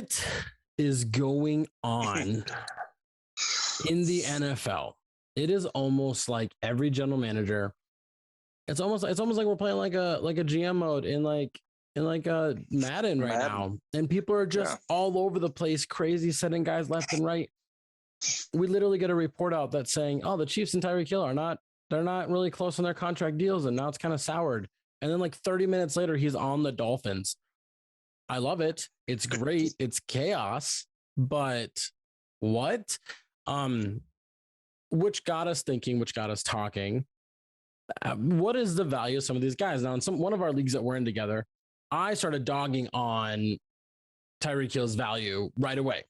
What is going on in the NFL? It is almost like every general manager. It's almost like we're playing like a GM mode in Madden right now, and people are just all over the place, crazy, sending guys left and right. We literally get a report out that's saying, "Oh, the Chiefs and Tyreek Hill they're not really close on their contract deals, and now it's kind of soured." And then like 30 minutes later, he's on the Dolphins. I love it. It's great. It's chaos, but what? Which got us thinking, which got us talking. What is the value of some of these guys? Now, in one of our leagues that we're in together, I started dogging on Tyreek Hill's value right away.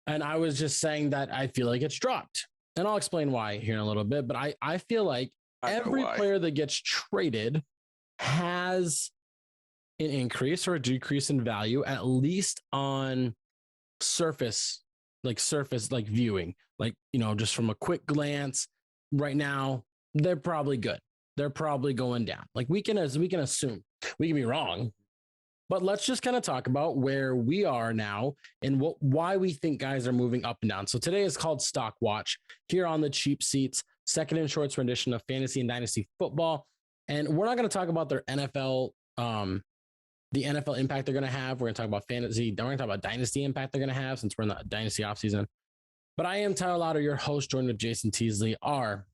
And I was just saying that I feel like it's dropped. And I'll explain why here in a little bit. But I feel like every player that gets traded has an increase or a decrease in value, at least on surface viewing. Like, just from a quick glance right now, they're probably good. They're probably going down. Like we can assume. We can be wrong. But let's just kind of talk about where we are now and why we think guys are moving up and down. So today is called Stock Watch here on the Cheap Seats, second and shorts rendition of fantasy and dynasty football. And we're not going to talk about their NFL, the NFL impact they're going to have. We're going to talk about fantasy. We're going to talk about dynasty impact they're going to have since we're in the dynasty offseason. But I am Tyler Lauder, your host, joined with Jason Teasley, our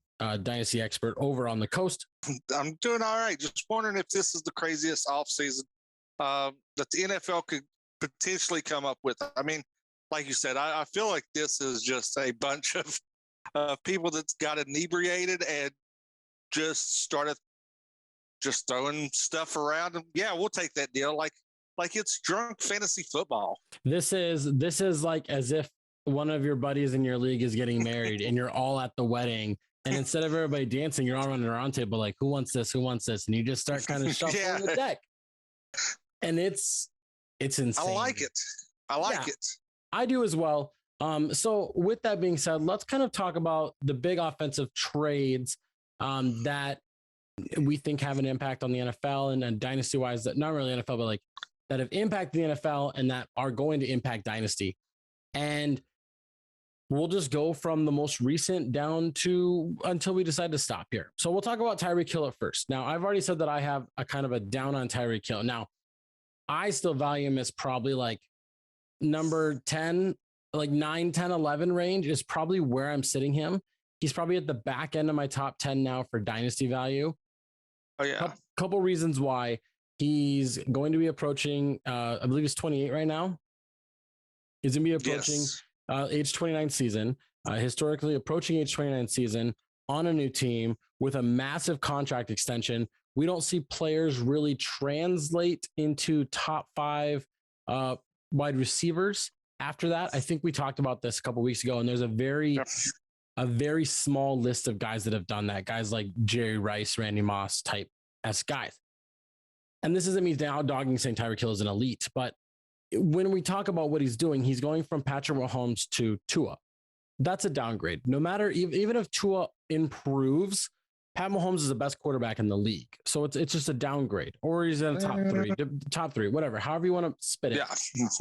dynasty expert over on the coast. I'm doing all right. Just wondering if this is the craziest offseason that the NFL could potentially come up with. I mean, like you said, I feel like this is just a bunch of people that got inebriated and just started just throwing stuff around. And yeah, we'll take that deal. Like it's drunk fantasy football. This is like as if one of your buddies in your league is getting married and you're all at the wedding. And instead of everybody dancing, you're all running around table like, who wants this? Who wants this? And you just start kind of shuffling the deck. And it's insane. I like it. I like it. I do as well. So with that being said, let's kind of talk about the big offensive trades that we think have an impact on the NFL and dynasty wise, that not really NFL, but like that have impacted the NFL and that are going to impact dynasty. And we'll just go from the most recent down to until we decide to stop here. So we'll talk about Tyreek Hill at first. Now, I've already said that I have a kind of a down on Tyreek Hill. Now, I still value him as probably like number 10, like 9, 10, 11 range is probably where I'm sitting him. He's probably at the back end of my top 10 now for dynasty value. Oh, yeah. Couple reasons why. He's going to be approaching, I believe he's 28 right now. He's going to be approaching age 29 season, historically approaching age 29 season on a new team with a massive contract extension. We don't see players really translate into top 5 wide receivers after that. I think we talked about this a couple weeks ago, and there's a very small list of guys that have done that. Guys like Jerry Rice, Randy Moss type S guys. And this isn't me now dogging saying Tyreek Hill is an elite, but when we talk about what he's doing, he's going from Patrick Mahomes to Tua. That's a downgrade. No matter, even if Tua improves, Pat Mahomes is the best quarterback in the league. So it's just a downgrade, or he's in the top three, whatever, however you want to spit it. Yeah.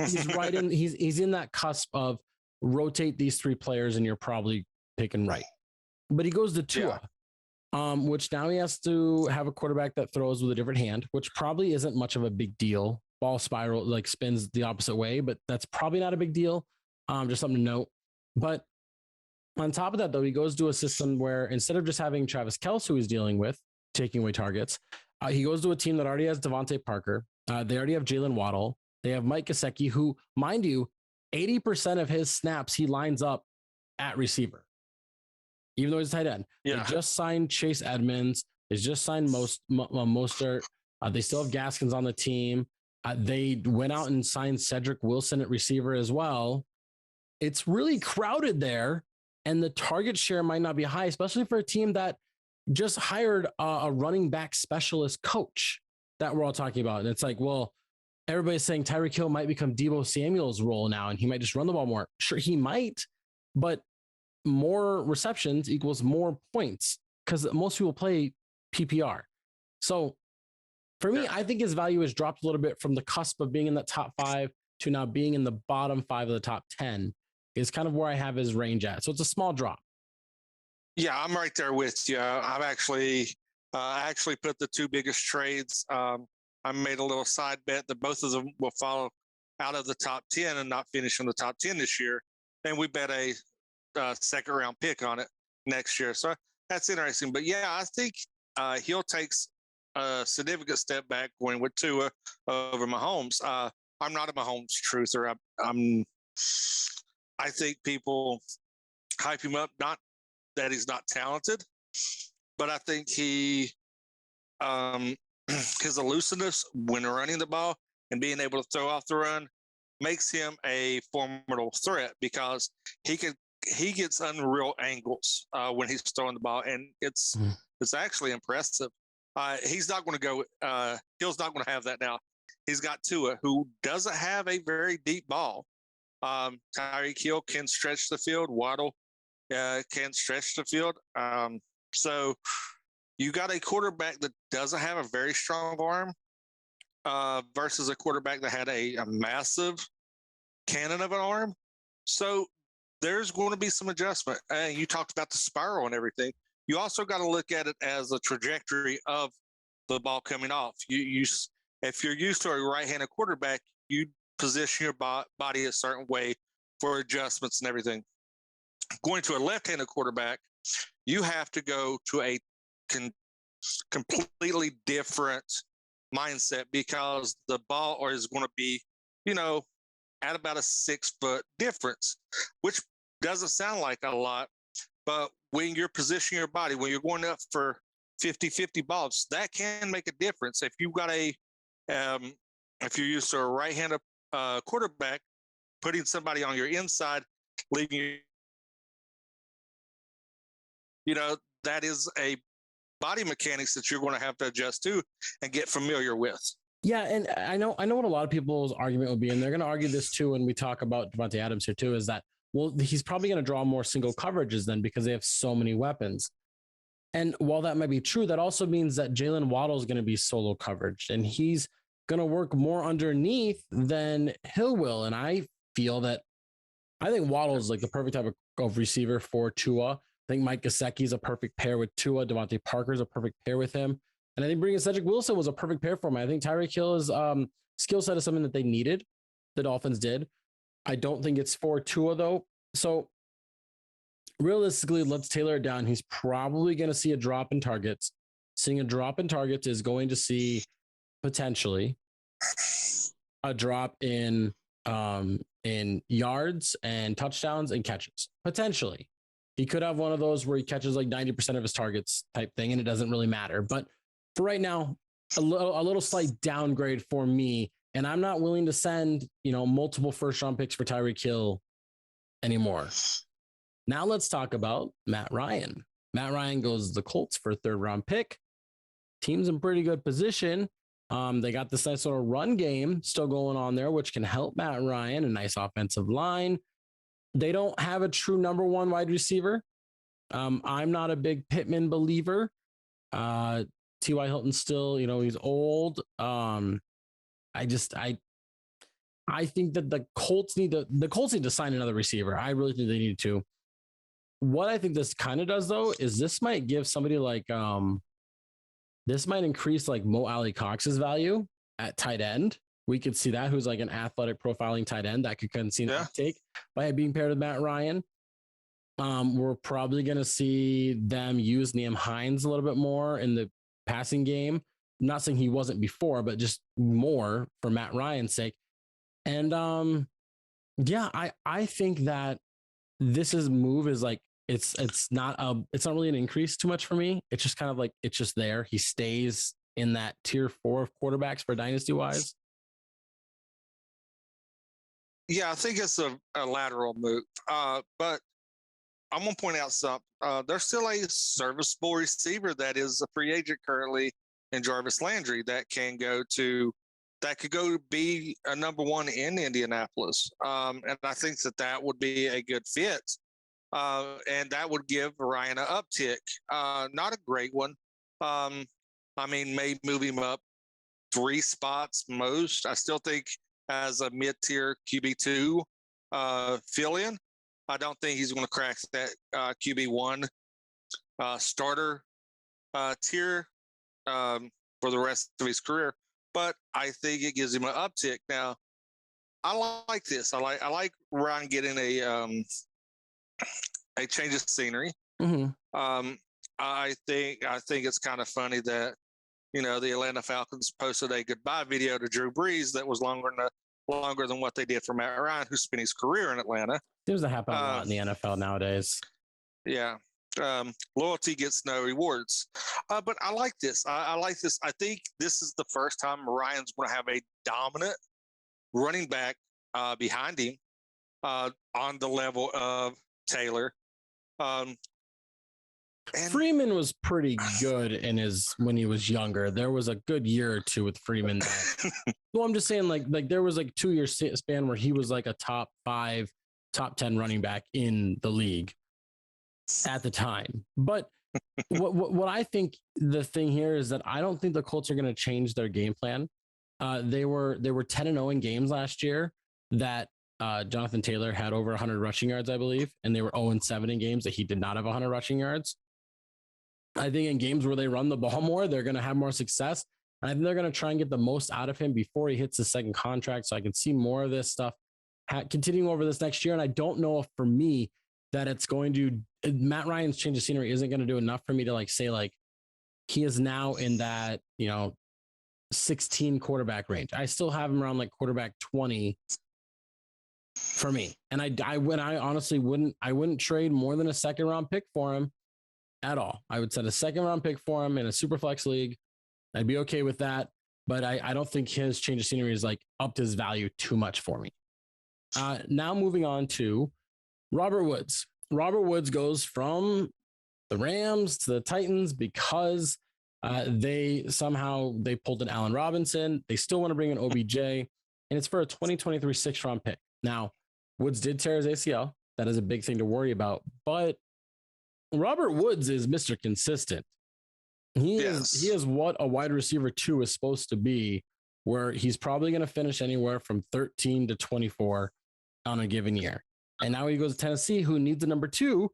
He's right in, he's in that cusp of rotate these 3 players and you're probably picking right. But he goes to Tua, which now he has to have a quarterback that throws with a different hand, which probably isn't much of a big deal. Ball spiral, like spins the opposite way, but that's probably not a big deal. Just something to note. But on top of that, though, he goes to a system where instead of just having Travis Kelce, who he's dealing with, taking away targets, he goes to a team that already has Devontae Parker. They already have Jalen Waddle. They have Mike Gesicki, who, mind you, 80% of his snaps, he lines up at receiver, even though he's a tight end. Yeah. They just signed Chase Edmonds. They just signed Mostert. They still have Gaskins on the team. They went out and signed Cedric Wilson at receiver as well. It's really crowded there, and the target share might not be high, especially for a team that just hired a running back specialist coach that we're all talking about. And it's like, well, everybody's saying Tyreek Hill might become Deebo Samuel's role now, and he might just run the ball more. Sure, he might, but more receptions equals more points because most people play PPR. So for me, I think his value has dropped a little bit from the cusp of being in that top 5 to now being in the bottom 5 of the top 10 is kind of where I have his range at. So it's a small drop. Yeah, I'm right there with you. I've actually put the 2 biggest trades. I made a little side bet that both of them will fall out of the top 10 and not finish in the top 10 this year. And we bet a second round pick on it next year. So that's interesting. But yeah, I think he'll take a significant step back going with Tua over Mahomes. I'm not a Mahomes truther. I think people hype him up, not that he's not talented, but I think he his elusiveness when running the ball and being able to throw off the run makes him a formidable threat because he gets unreal angles when he's throwing the ball, and it's actually impressive. He's not going to go. Hill's not going to have that now. He's got Tua, who doesn't have a very deep ball. Tyreek Hill can stretch the field. Waddle can stretch the field. So you got a quarterback that doesn't have a very strong arm versus a quarterback that had a massive cannon of an arm. So there's going to be some adjustment. You talked about the spiral and everything. You also got to look at it as a trajectory of the ball coming off. If you're used to a right-handed quarterback, you position your body a certain way for adjustments and everything. Going to a left-handed quarterback, you have to go to a completely different mindset because the ball is going to be, at about a 6-foot difference, which doesn't sound like a lot, but when you're positioning your body, when you're going up for 50-50 balls, that can make a difference. If you've got if you're used to a right-handed quarterback, putting somebody on your inside, leaving that is a body mechanics that you're going to have to adjust to and get familiar with. Yeah, and I know what a lot of people's argument will be, and they're going to argue this too when we talk about Davante Adams here too, is that, well, he's probably going to draw more single coverages then because they have so many weapons. And while that might be true, that also means that Jalen Waddle is going to be solo coverage, and he's going to work more underneath than Hill will. And I think Waddle is like the perfect type of receiver for Tua. I think Mike Gesicki is a perfect pair with Tua. Devontae Parker is a perfect pair with him. And I think bringing Cedric Wilson was a perfect pair for him. I think Tyreek Hill's skill set is something that they needed. The Dolphins did. I don't think it's for Tua, though. So realistically, let's tailor it down. He's probably going to see a drop in targets. Seeing a drop in targets is going to see potentially a drop in yards and touchdowns and catches. Potentially. He could have one of those where he catches like 90% of his targets type thing, and it doesn't really matter. But for right now, a little slight downgrade for me, and I'm not willing to send, multiple first-round picks for Tyreek Hill anymore. Now let's talk about Matt Ryan. Matt Ryan goes to the Colts for a third-round pick. Team's in pretty good position. They got this nice little run game still going on there, which can help Matt Ryan, a nice offensive line. They don't have a true number one wide receiver. I'm not a big Pittman believer. T.Y. Hilton's still, he's old. I think that the Colts need to sign another receiver. I really think they need to. What I think this kind of does, though, is this might give somebody like this might increase like Mo Alley Cox's value at tight end. We could see that, who's like an athletic profiling tight end that could concede an uptake by being paired with Matt Ryan. We're probably going to see them use Nyheim Hines a little bit more in the passing game. I'm not saying he wasn't before, but just more for Matt Ryan's sake. And I think that this move is like, it's not really an increase too much for me. It's just kind of like, it's just there. He stays in that tier 4 of quarterbacks for dynasty wise. Yeah, I think it's a lateral move. But I'm going to point out something. There's still a serviceable receiver that is a free agent currently in Jarvis Landry that could go be a number one in Indianapolis. And I think that would be a good fit. And that would give Ryan an uptick. Not a great one. May move him up 3 spots most. I still think as a mid-tier QB2 fill-in. I don't think he's going to crack that QB1 starter tier for the rest of his career, but I think it gives him an uptick. Now, I like this. I like Ryan getting a change of scenery. Mm-hmm. I think it's kind of funny that the Atlanta Falcons posted a goodbye video to Drew Brees that was longer than what they did for Matt Ryan, who spent his career in Atlanta. Seems to happen a lot in the NFL nowadays. Yeah. Loyalty gets no rewards. But I like this. I like this. I think this is the first time Ryan's going to have a dominant running back behind him on the level of Taylor. And Freeman was pretty good when he was younger. There was a good year or two with Freeman. Well, I'm just saying, like there was like 2 year span where he was like a top 5, top 10 running back in the league at the time. But what I think the thing here is that I don't think the Colts are going to change their game plan. They were 10-0 in games last year that Jonathan Taylor had over 100 rushing yards, I believe, and they were 0-7 in games that he did not have 100 rushing yards. I think in games where they run the ball more, they're going to have more success. And I think they're going to try and get the most out of him before he hits his second contract. So I can see more of this stuff continuing over this next year. And I don't know if for me that it's going to, Matt Ryan's change of scenery isn't going to do enough for me to say he is now in that, 16 quarterback range. I still have him around like quarterback 20 for me. And I honestly wouldn't trade more than a second round pick for him at all. I would set a second round pick for him in a super flex league. I'd be okay with that. But I don't think his change of scenery is upped his value too much for me. Now moving on to Robert Woods. Robert Woods goes from the Rams to the Titans because they pulled an Allen Robinson. They still want to bring in OBJ, and it's for a 2023 6th round pick. Now, Woods did tear his ACL. That is a big thing to worry about. But Robert Woods is Mr. Consistent. He is what a wide receiver 2 is supposed to be, where he's probably going to finish anywhere from 13 to 24 on a given year. And now he goes to Tennessee, who needs a number 2.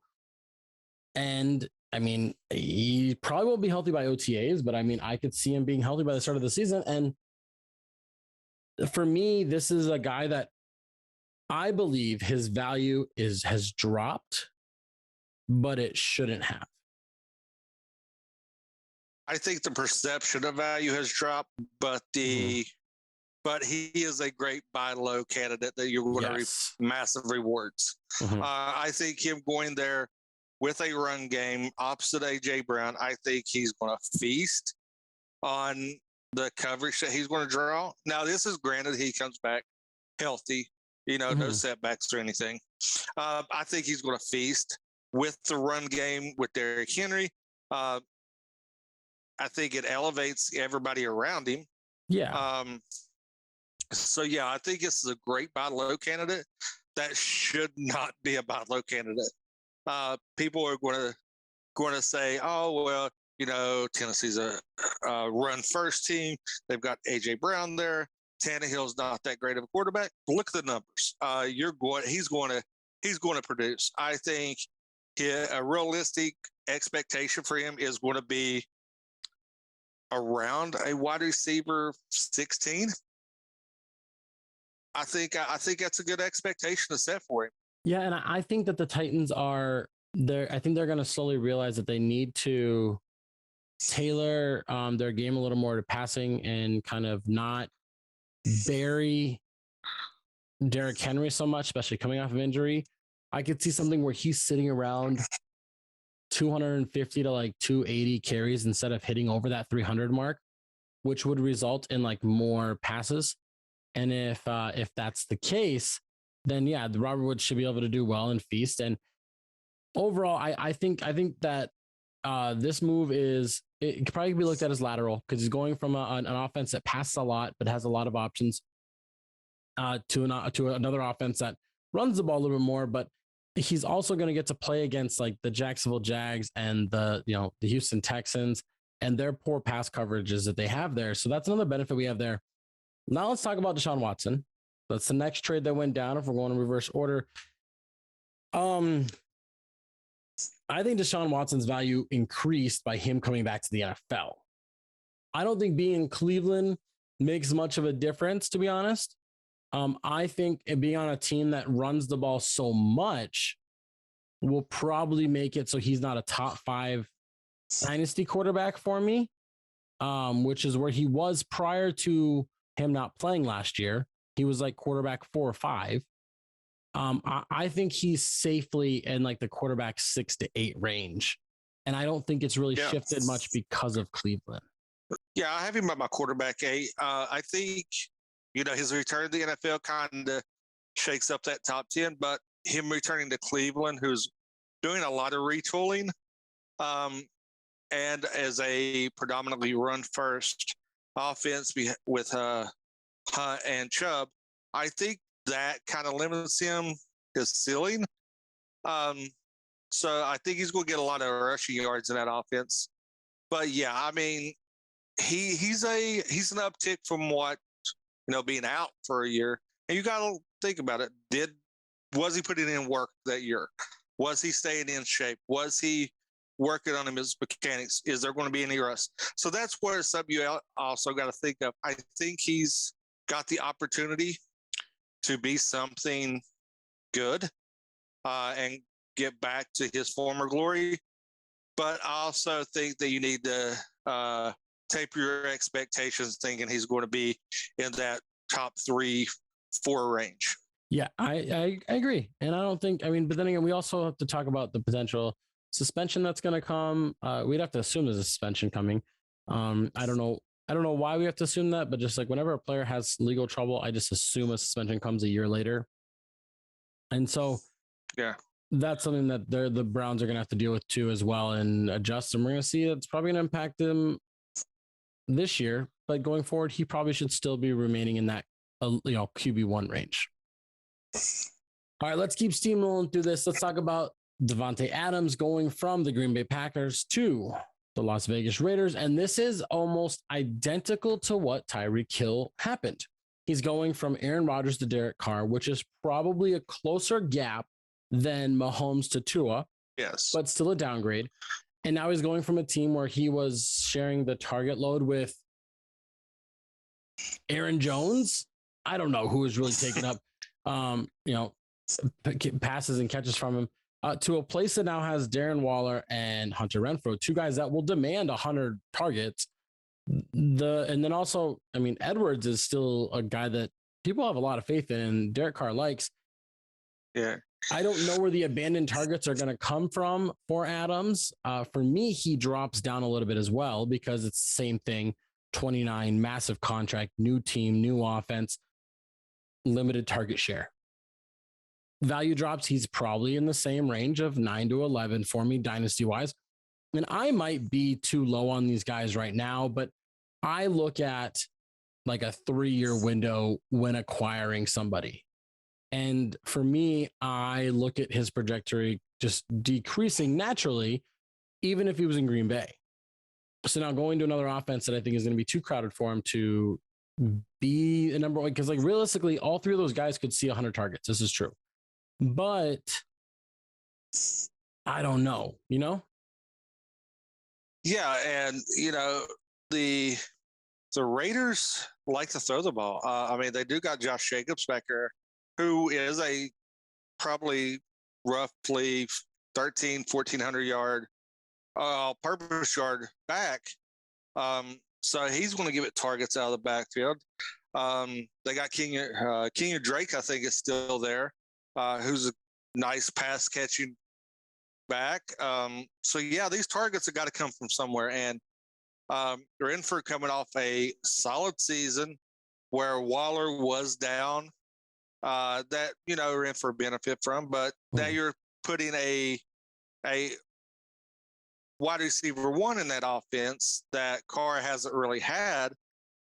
And I mean, he probably won't be healthy by OTAs, but I mean, I could see him being healthy by the start of the season. And for me, this is a guy that I believe his value has dropped, but it shouldn't have. I think the perception of value has dropped, but but he is a great buy low candidate that you're going to reap massive rewards. I think him going there with a run game opposite AJ Brown, I think he's going to feast on the coverage that he's going to draw. Now, this is granted he comes back healthy, no setbacks or anything. I think he's going to feast with the run game with Derrick Henry. I think it elevates everybody around him. Yeah. I think this is a great buy low candidate. That should not be a buy low candidate. People are going to say, oh, well, Tennessee's a run first team. They've got AJ Brown there. Tannehill's not that great of a quarterback. Look at the numbers. He's going to produce. I think a realistic expectation for him is going to be around a wide receiver 16. I think that's a good expectation to set for him. Yeah, and I think that the Titans are there. I think they're going to slowly realize that they need to tailor their game a little more to passing and kind of not bury Derrick Henry so much, especially coming off of injury. I could see something where he's sitting around 250 to 280 carries instead of hitting over that 300 mark, which would result in more passes. And if that's the case, then yeah, the Robert Woods should be able to do well and feast. And overall, I think that this move it could probably be looked at as lateral because he's going from an offense that passes a lot but has a lot of options to another offense that runs the ball a little bit more. But he's also going to get to play against the Jacksonville Jags and the Houston Texans and their poor pass coverages that they have there. So that's another benefit we have there. Now let's talk about Deshaun Watson. That's the next trade that went down if we're going in reverse order. I think Deshaun Watson's value increased by him coming back to the NFL. I don't think being in Cleveland makes much of a difference, to be honest. I think being on a team that runs the ball so much will probably make it so he's not a top 5 dynasty quarterback for me, which is where he was prior to him not playing last year. He was like quarterback 4 or 5. I think he's safely in like the quarterback 6 to 8 range. And I don't think it's really shifted much because of Cleveland. Yeah, I have him at my quarterback 8. I think, his return to the NFL kind of shakes up that top 10, but him returning to Cleveland, who's doing a lot of retooling, and as a predominantly run-first offense with Hunt and Chubb, I think that kind of limits his ceiling. So I think he's going to get a lot of rushing yards in that offense. But yeah, I mean, he's an uptick from what, being out for a year. And you got to think about it. Was he putting in work that year? Was he staying in shape? Was he working on his mechanics? Is there going to be any rust? So that's where something you also got to think of. I think he's got the opportunity to be something good and get back to his former glory. But I also think that you need to taper your expectations thinking he's going to be in that top 3-4 range. Yeah, I agree. And I don't think, but then again, we also have to talk about the potential suspension that's going to come. We'd have to assume there's a suspension coming. I don't know why we have to assume that, but just like whenever a player has legal trouble, I just assume a suspension comes a year later. And so, yeah, that's something that the Browns are going to have to deal with too as well and adjust. And we're going to see it's probably going to impact him this year, but going forward, he probably should still be remaining in that, QB1 range. All right, let's keep steamrolling through this. Let's talk about Davante Adams going from the Green Bay Packers to the Las Vegas Raiders. And this is almost identical to what Tyreek Hill happened. He's going from Aaron Rodgers to Derek Carr, which is probably a closer gap than Mahomes to Tua. Yes. But still a downgrade. And now he's going from a team where he was sharing the target load with Aaron Jones. I don't know who was really taking up, passes and catches from him, to a place that now has Darren Waller and Hunter Renfrow, 2 guys that will demand 100 targets. And then also, Edwards is still a guy that people have a lot of faith in and Derek Carr likes. Yeah. I don't know where the abandoned targets are going to come from for Adams. For me, he drops down a little bit as well because it's the same thing. 29, massive contract, new team, new offense, limited target share. Value drops, he's probably in the same range of 9 to 11 for me, dynasty-wise. And I might be too low on these guys right now, but I look at like a 3-year window when acquiring somebody. And for me, I look at his trajectory just decreasing naturally, even if he was in Green Bay. So now going to another offense that I think is going to be too crowded for him to be a number one, because like realistically, all 3 of those guys could see 100 targets. This is true. But I don't know, Yeah, and the Raiders like to throw the ball. They do got Josh Jacobs back there, who is a probably roughly 1,400 yard purpose yard back. So he's going to give it targets out of the backfield. They got Kenyon Drake, I think, is still there, who's a nice pass catching back. So yeah, these targets have got to come from somewhere. And they're in for coming off a solid season where Waller was down, that, are in for a benefit from, but now you're putting a wide receiver 1 in that offense that Carr hasn't really had.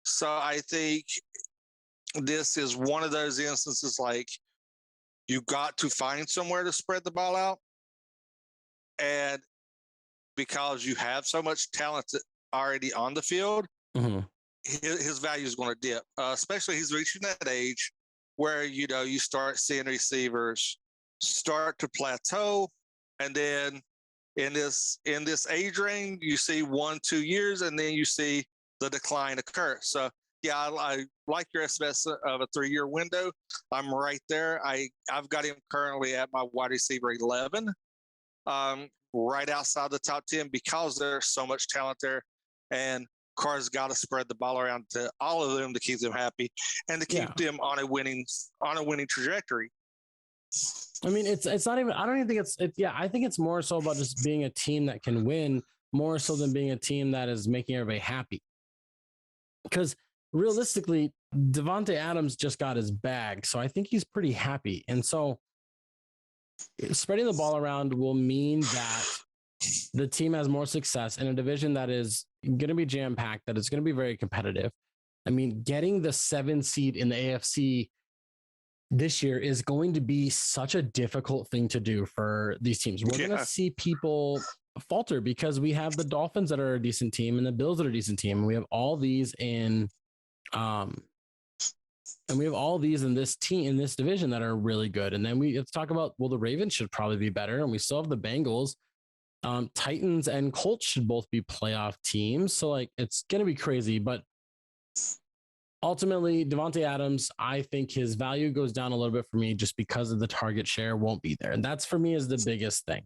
So I think this is one of those instances like you got to find somewhere to spread the ball out. And because you have so much talent already on the field, his value is going to dip, especially he's reaching that age where, you know, you start seeing receivers start to plateau. And then in this age range, you see 1-2 years, and then you see the decline occur. So yeah, I like your estimate of a 3-year window. I'm right there. I've got him currently at my wide receiver 11, right outside the top 10, because there's so much talent there, and Carr's got to spread the ball around to all of them to keep them happy and to keep them on a winning trajectory. I mean, it's not even, I don't even think it's I think it's more so about just being a team that can win, more so than being a team that is making everybody happy. Because realistically, Davante Adams just got his bag, so I think he's pretty happy. And so spreading the ball around will mean that the team has more success in a division that is going to be jam-packed, that is going to be very competitive. I mean, getting the 7 seed in the AFC this year is going to be such a difficult thing to do for these teams. We're going to see people falter because we have the Dolphins that are a decent team and the Bills that are a decent team. And we have all these in this team, in this division, that are really good. And then let's talk about, well, the Ravens should probably be better. And we still have the Bengals. Titans and Colts should both be playoff teams. So like, it's going to be crazy, but ultimately Davante Adams, I think his value goes down a little bit for me just because of the target share won't be there. And that's for me is the biggest thing.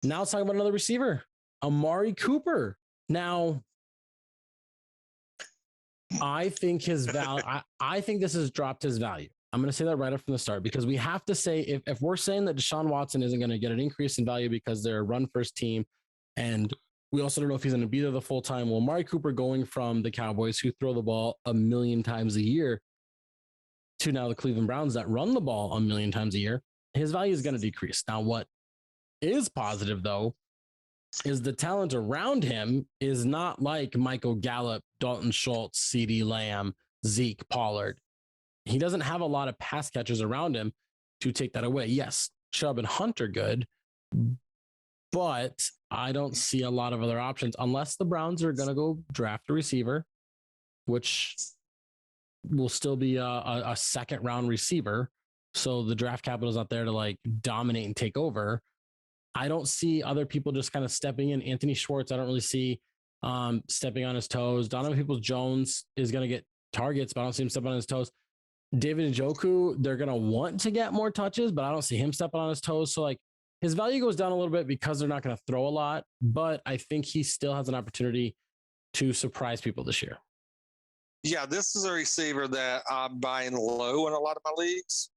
Now let's talk about another receiver, Amari Cooper. Now, I think his value, I think this has dropped his value. I'm going to say that right up from the start, because we have to say, if we're saying that Deshaun Watson isn't going to get an increase in value because they're a run first team, and we also don't know if he's going to be there the full time. Well, Amari Cooper going from the Cowboys, who throw the ball 1 million times a year, to now the Cleveland Browns that run the ball 1 million times a year, his value is going to decrease. Now, what is positive, though, is the talent around him is not like Michael Gallup, Dalton Schultz, CeeDee Lamb, Zeke, Pollard. He doesn't have a lot of pass catchers around him to take that away. Yes, Chubb and Hunt are good, but I don't see a lot of other options unless the Browns are going to go draft a receiver, which will still be a second round receiver. So the draft capital is not there to like dominate and take over. I don't see other people just kind of stepping in. Anthony Schwartz, I don't really see stepping on his toes. Donovan Peoples-Jones is going to get targets, but I don't see him stepping on his toes. David Njoku, they're going to want to get more touches, but I don't see him stepping on his toes. So like his value goes down a little bit because they're not going to throw a lot, but I think he still has an opportunity to surprise people this year. Yeah, this is a receiver that I'm buying low in a lot of my leagues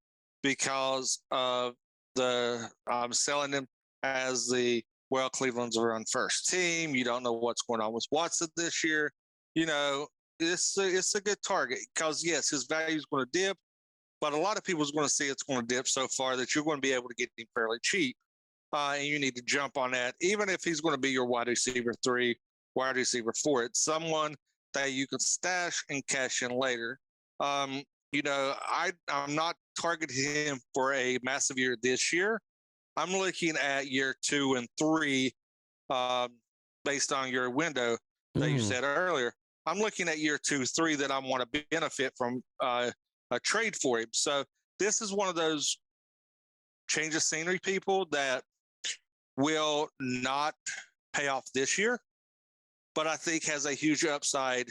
because of I'm selling him as Cleveland's a run first team. You don't know what's going on with Watson this year. You know, it's a good target because, yes, his value is going to dip, but a lot of people are going to see it's going to dip so far that you're going to be able to get him fairly cheap. And you need to jump on that, even if he's going to be your wide receiver 3, wide receiver 4. It's someone that you can stash and cash in later. You know, I'm not targeting him for a massive year this year. I'm looking at year 2 and 3 based on your window that you said earlier. I'm looking at year 2, 3 that I want to benefit from a trade for him. So this is one of those change of scenery people that will not pay off this year, but I think has a huge upside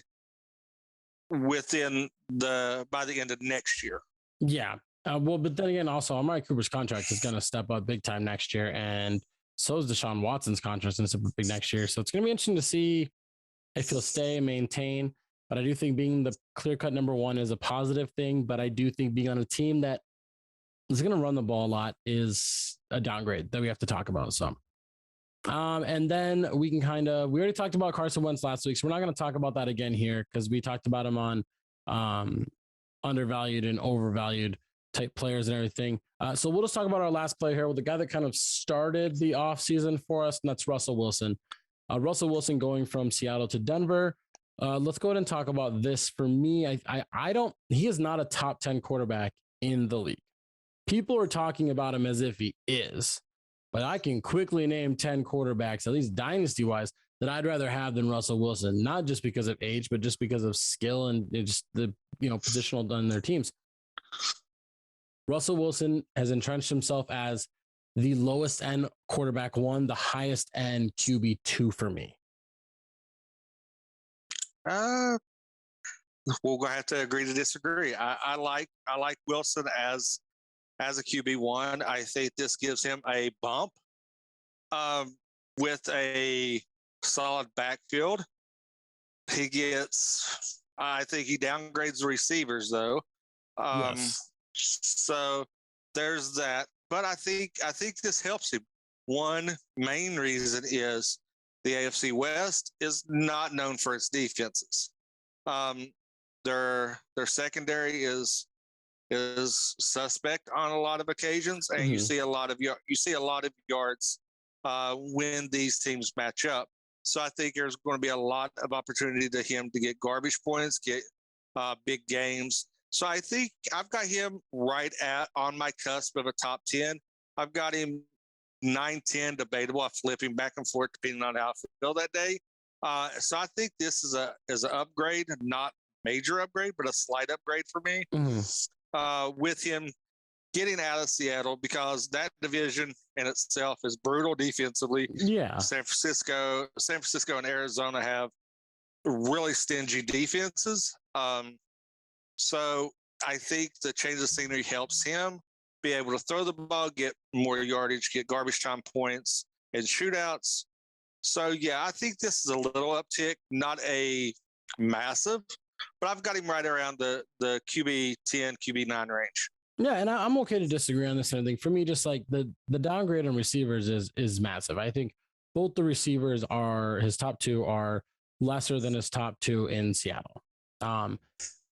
by the end of next year. Yeah. Well, but then again, also Amari Cooper's contract is going to step up big time next year. And so is Deshaun Watson's contract going to step up big next year. So it's going to be interesting to see if he'll stay and maintain. But I do think being the clear-cut number 1 is a positive thing. But I do think being on a team that is going to run the ball a lot is a downgrade that we have to talk about. So, and then we already talked about Carson Wentz last week, so we're not going to talk about that again here because we talked about him on undervalued and overvalued type players and everything. So we'll just talk about our last player here with the guy that kind of started the offseason for us, and that's Russell Wilson. Russell Wilson going from Seattle to Denver. Let's go ahead and talk about this. For me, he is not a top 10 quarterback in the league. People are talking about him as if he is, but I can quickly name 10 quarterbacks, at least dynasty wise, that I'd rather have than Russell Wilson, not just because of age, but just because of skill and just the, positional on their teams. Russell Wilson has entrenched himself as the lowest end quarterback 1, the highest end QB 2 for me. We're gonna have to agree to disagree. I like Wilson as a QB1. I think this gives him a bump with a solid backfield. I think he downgrades the receivers though. Yes. So there's that. But I think this helps him. One main reason is the AFC West is not known for its defenses. Their secondary is suspect on a lot of occasions, and you see a lot of yards when these teams match up. So I think there's going to be a lot of opportunity to him to get garbage points, get big games. So I think I've got him on my cusp of a top 10. I've got him 9-10 debatable. I flip him back and forth depending on how I feel that day. So I think this is an upgrade, not major upgrade, but a slight upgrade for me. With him getting out of Seattle, because that division in itself is brutal defensively. Yeah. San Francisco and Arizona have really stingy defenses. So I think the change of scenery helps him be able to throw the ball, get more yardage, get garbage time points and shootouts. So yeah, I think this is a little uptick, not a massive, but I've got him right around the QB 10, QB 9 range. Yeah, and I'm okay to disagree on this and everything. For me, just like the downgrade on receivers is massive. I think both the receivers his top 2 are lesser than his top 2 in Seattle.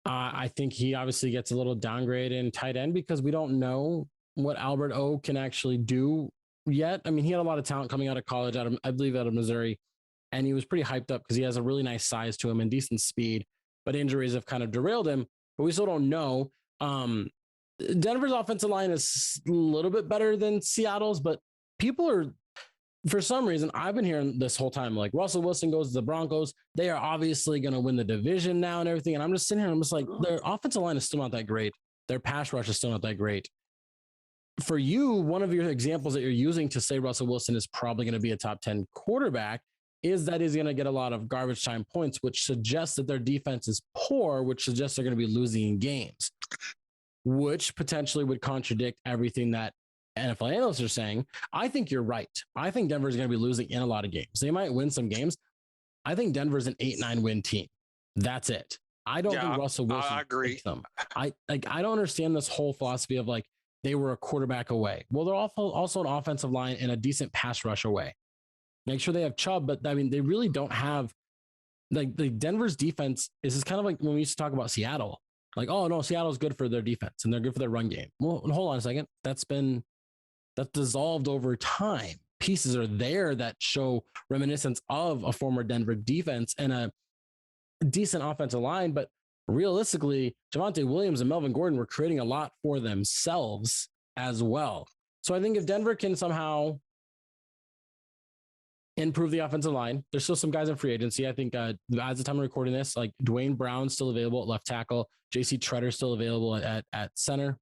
I think he obviously gets a little downgrade in tight end because we don't know what Albert O can actually do yet. I mean, he had a lot of talent coming out of college, I believe out of Missouri, and he was pretty hyped up because he has a really nice size to him and decent speed, but injuries have kind of derailed him, but we still don't know. Denver's offensive line is a little bit better than Seattle's, but people are, for some reason, I've been hearing this whole time, like Russell Wilson goes to the Broncos. They are obviously going to win the division now and everything. And I'm just sitting here and I'm just like, their offensive line is still not that great. Their pass rush is still not that great. For you, one of your examples that you're using to say Russell Wilson is probably going to be a top 10 quarterback is that he's going to get a lot of garbage time points, which suggests that their defense is poor, which suggests they're going to be losing in games, which potentially would contradict everything that NFL analysts are saying. I think you're right. I think Denver's going to be losing in a lot of games. They might win some games. I think Denver's an 8-9 win team. That's it. I don't think Russell Wilson. I agree. Them. I don't understand this whole philosophy of like they were a quarterback away. Well, they're also an offensive line and a decent pass rush away. Make sure they have Chubb, but I mean they really don't have like Denver's defense. Is kind of like when we used to talk about Seattle. Like, oh no, Seattle's good for their defense and they're good for their run game. Well, hold on a second. That's dissolved over time. Pieces are there that show reminiscence of a former Denver defense and a decent offensive line. But realistically, Javonte Williams and Melvin Gordon were creating a lot for themselves as well. So I think if Denver can somehow improve the offensive line, there's still some guys in free agency. I think as the time of recording this, like Dwayne Brown's still available at left tackle. JC Tretter's still available at center.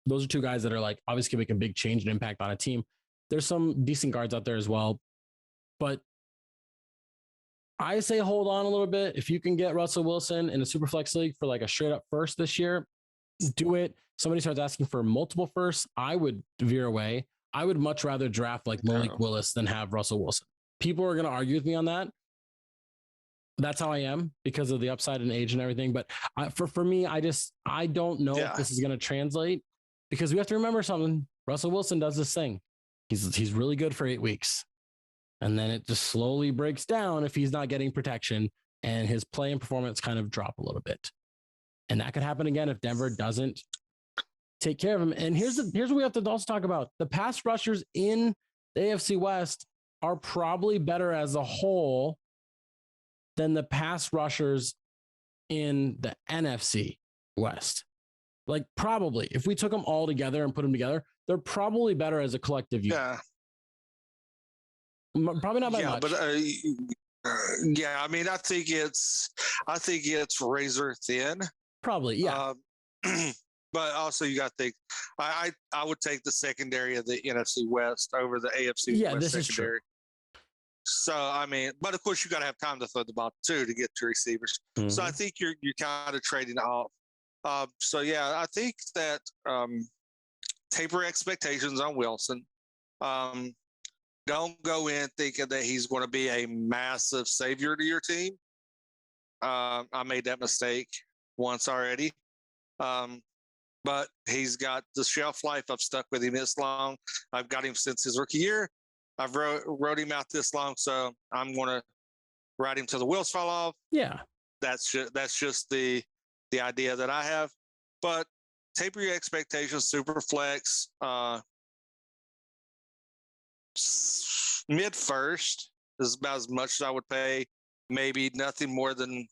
Those are 2 guys that are like obviously can make a big change and impact on a team. There's some decent guards out there as well, but I say hold on a little bit. If you can get Russell Wilson in a super flex league for like a straight up first this year, do it. Somebody starts asking for multiple firsts, I would veer away. I would much rather draft like Malik Willis than have Russell Wilson. People are going to argue with me on that. That's how I am because of the upside and age and everything. But for me, I don't know if this is going to translate. Because we have to remember something. Russell Wilson does this thing. He's really good for 8 weeks. And then it just slowly breaks down if he's not getting protection and his play and performance kind of drop a little bit. And that could happen again if Denver doesn't take care of him. And here's what we have to also talk about. The pass rushers in the AFC West are probably better as a whole than the pass rushers in the NFC West. Like probably, if we took them all together and put them together, they're probably better as a collective unit. Yeah, probably not by much. But I mean, I think it's razor thin. Probably, yeah. But also, you got to think. I would take the secondary of the NFC West over the AFC West this secondary. is true. So I mean, but of course, you got to have time to throw the ball too to get to receivers. Mm-hmm. So I think you're kind of trading off. So yeah, I think that taper expectations on Wilson. Don't go in thinking that he's going to be a massive savior to your team. I made that mistake once already. But he's got the shelf life. I've stuck with him this long. I've got him since his rookie year. I've wrote him out this long, so I'm going to ride him till the wheels fall off. Yeah, that's just the idea that I have. But taper your expectations. Super flex, mid first is about as much as I would pay. Maybe nothing more than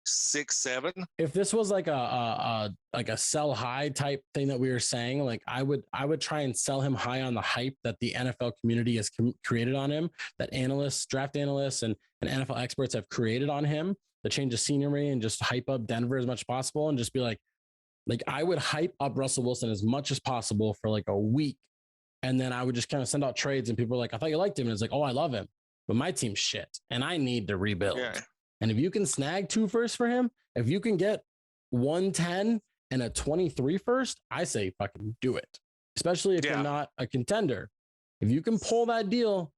6-7. If this was like a sell high type thing that we were saying, like I would try and sell him high on the hype that the NFL community has created on him, that analysts, draft analysts, and NFL experts have created on him, to change the scenery and just hype up Denver as much as possible, and just be like I would hype up Russell Wilson as much as possible for like a week, and then I would just kind of send out trades, and people are like, I thought you liked him, and it's like, oh, I love him, but my team's shit, and I need to rebuild. Yeah. And if you can snag 2 firsts for him, if you can get 110 and a 23 first, I say fucking do it. Especially if you're not a contender. If you can pull that deal,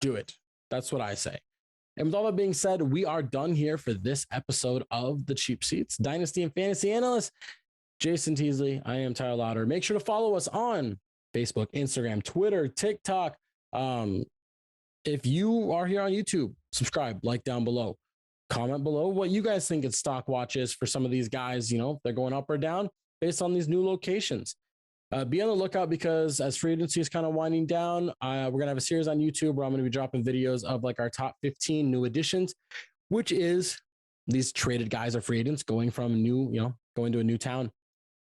do it. That's what I say. And with all that being said, we are done here for this episode of The Cheap Seats. Dynasty and Fantasy Analyst, Jason Teasley. I am Tyler Lauder. Make sure to follow us on Facebook, Instagram, Twitter, TikTok. If you are here on YouTube, subscribe, like down below. Comment below what you guys think its stock watch is for some of these guys, they're going up or down based on these new locations. Be on the lookout, because as free agency is kind of winding down, we're going to have a series on YouTube where I'm going to be dropping videos of like our top 15 new additions, which is these traded guys or free agents going from going to a new town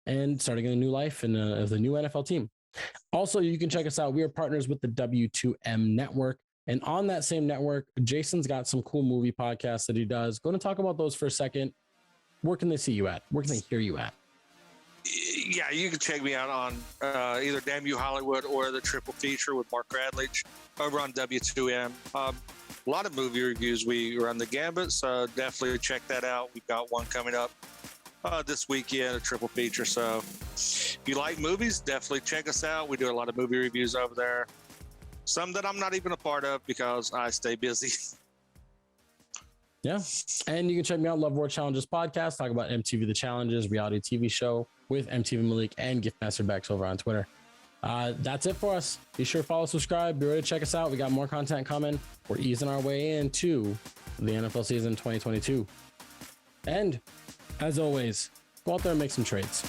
and starting a new life in as a new NFL team. Also, you can check us out. We are partners with the W2M Network. And on that same network, Jason's got some cool movie podcasts that he does. Going to talk about those for a second. Where can they see you at? Where can they hear you at? Yeah, you can check me out on either Damn You Hollywood or the Triple Feature with Mark Radlich over on W2M. A lot of movie reviews. We run the gambit, so definitely check that out. We've got one coming up this weekend, a Triple Feature. So if you like movies, definitely check us out. We do a lot of movie reviews over there. Some that I'm not even a part of because I stay busy. Yeah. And you can check me out, Love War Challenges podcast, talk about MTV The Challenges, reality TV show with MTV Malik and Giftmaster Bex over on Twitter. That's it for us. Be sure to follow, subscribe, be ready to check us out. We got more content coming. We're easing our way into the NFL season 2022. And as always, go out there and make some trades.